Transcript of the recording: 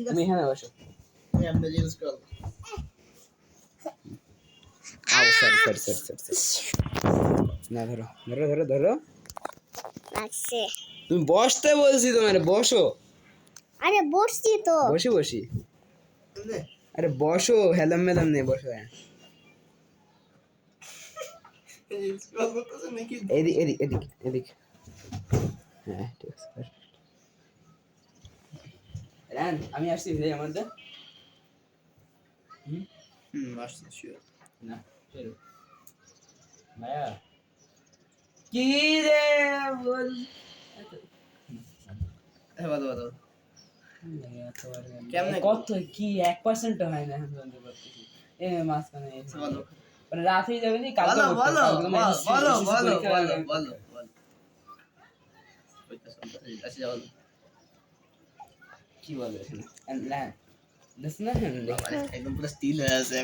তুমি এখানে বসো। আমি এমনি ইউজ করব। সরি। না ধরো। লাগছে। তুমি বসতে বলছি তোমার, বসো। আরে বসছি তো। বসি। আরে বসো, হেলাম মেলাম নেই, বসো। স্ক্রল করতেছ নাকি? এদিক। হ্যাঁ ঠিক আছে। রান, আমি আসছি ভিডিও মধ্যে। আসছে শিওর। না চলো ভাইয়া, কি রে বল। হ্যাঁ বলো। কেমনে কত কি 1% হয় না এখন বন্ধ করতেছি। মাঝখানে বলো মানে রাত হয়ে যাবে নি, কালকে বলো পরীক্ষা বলো। কি বলবে এখানে না, দেখছ না একদম পুরো স্টিল হয়ে আছে।